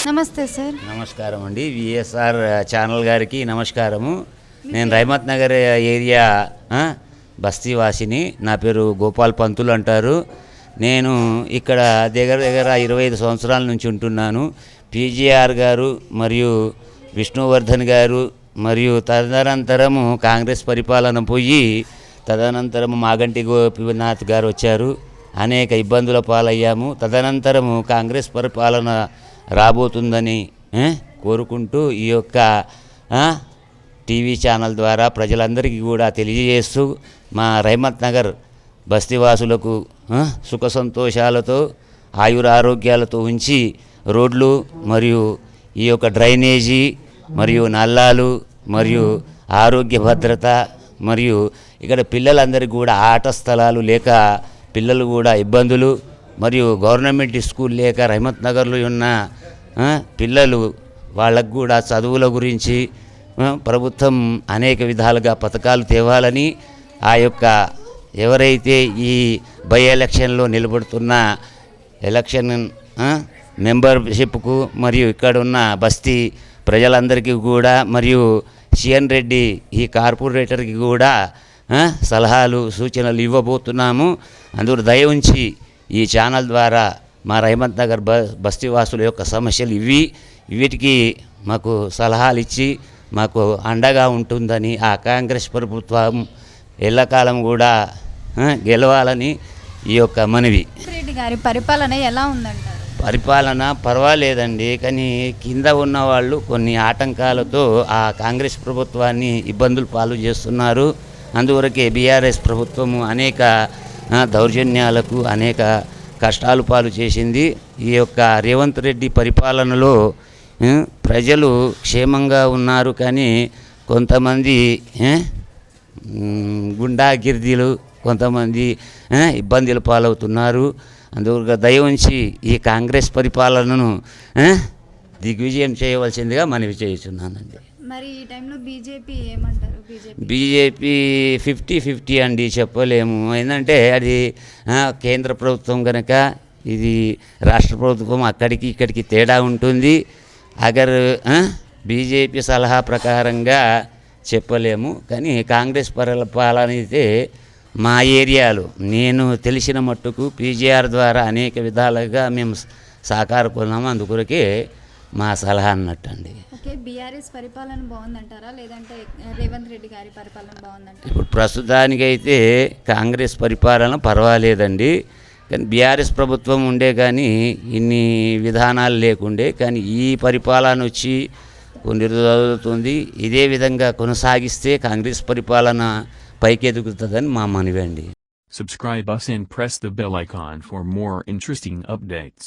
నమస్తే సార్. నమస్కారం అండి. విఎస్ఆర్ ఛానల్ గారికి నమస్కారము. నేను రహమత్ నగర్ ఏరియా బస్తీవాసిని. నా పేరు గోపాల్ పంతులు అంటారు. నేను ఇక్కడ దగ్గర 25 సంవత్సరాల నుంచి ఉంటున్నాను. పీజీఆర్ గారు మరియు విష్ణువర్ధన్ గారు మరియు తదనంతరము కాంగ్రెస్ పరిపాలన పోయి తదనంతరము మాగంటి గోపీనాథ్ గారు వచ్చారు. అనేక ఇబ్బందుల పాలయ్యాము. తదనంతరము కాంగ్రెస్ పరిపాలన రాబోతుందని కోరుకుంటూ ఈ యొక్క టీవీ ఛానల్ ద్వారా ప్రజలందరికీ కూడా తెలియజేస్తూ మా రహమత్ నగర్ బస్తీవాసులకు సుఖ సంతోషాలతో ఆయురారోగ్యాలతో ఉంచి రోడ్లు మరియు ఈ యొక్క డ్రైనేజీ మరియు నల్లాలు మరియు ఆరోగ్య భద్రత మరియు ఇక్కడ పిల్లలందరికీ కూడా ఆట స్థలాలు లేక పిల్లలు కూడా ఇబ్బందులు మరియు గవర్నమెంట్ స్కూల్ లేక రహమత్ నగర్లో ఉన్న పిల్లలు వాళ్ళకు కూడా చదువుల గురించి ప్రభుత్వం అనేక విధాలుగా పథకాలు తేవాలని ఆ యొక్క ఎవరైతే ఈ బై ఎలక్షన్లో నిలబడుతున్న ఎలక్షన్ మెంబర్షిప్కు మరియు ఇక్కడ ఉన్న బస్తీ ప్రజలందరికీ కూడా మరియు సిఎన్ రెడ్డి ఈ కార్పొరేటర్కి కూడా సలహాలు సూచనలు ఇవ్వబోతున్నాము. అందుకు దయ ఉంచి ఈ ఛానల్ ద్వారా మా రహమత్ నగర్ బస్తీవాసుల యొక్క సమస్యలు వీటికి మాకు సలహాలు ఇచ్చి మాకు అండగా ఉంటుందని ఆ కాంగ్రెస్ ప్రభుత్వం ఎల్లకాలం కూడా గెలవాలని ఈ యొక్క మనవి. రెడ్డి గారి పరిపాలన ఎలా ఉందంటారు? పరిపాలన పర్వాలేదండి, కానీ కింద ఉన్న వాళ్ళు కొన్ని ఆటంకాలతో ఆ కాంగ్రెస్ ప్రభుత్వాన్ని ఇబ్బందులు పాలు చేస్తున్నారు. అందువరకే బీఆర్ఎస్ ప్రభుత్వము అనేక దౌర్జన్యాలకు అనేక కష్టాలు పాలు చేసింది. ఈ యొక్క రేవంత్ రెడ్డి పరిపాలనలో ప్రజలు క్షేమంగా ఉన్నారు, కానీ కొంతమంది గుండాగిర్దీలు కొంతమంది ఇబ్బందులు పాలవుతున్నారు. అందువల్ల దయ ఉంచి ఈ కాంగ్రెస్ పరిపాలనను దిగ్విజయం చేయవలసిందిగా మనవి చేస్తున్నానండి. మరి ఈ టైంలో బీజేపీ ఏమంటారు? బీజేపీ 50-50 అండి, చెప్పలేము. ఏంటంటే అది కేంద్ర ప్రభుత్వం కనుక ఇది రాష్ట్ర ప్రభుత్వం అక్కడికి ఇక్కడికి తేడా ఉంటుంది. అగర్ బీజేపీ సలహా ప్రకారంగా చెప్పలేము, కానీ కాంగ్రెస్ పరిపాలన అయితే మా ఏరియాలో నేను తెలిసిన మట్టుకు పీజీఆర్ ద్వారా అనేక విధాలుగా మేము సహకారకున్నాము. అందుకొరకే మా సలహా అన్నట్టు అండి. ఓకే, బీఆర్ఎస్ పరిపాలన బాగుందంటారా లేదంటే రేవంత్ రెడ్డి గారి పరిపాలన బాగుందంటారా? ఇప్పుడు ప్రస్తుతానికైతే కాంగ్రెస్ పరిపాలన పర్వాలేదండి, కానీ బీఆర్ఎస్ ప్రభుత్వం ఉండే కానీ ఇన్ని విధానాలు లేకుండే, కానీ ఈ పరిపాలన వచ్చి కొన్ని రోజులవుతుంది. ఇదే విధంగా కొనసాగిస్తే కాంగ్రెస్ పరిపాలన పైకెదుగుతుందని మా మనవి అండి. Subscribe us and press the bell icon for more interesting updates.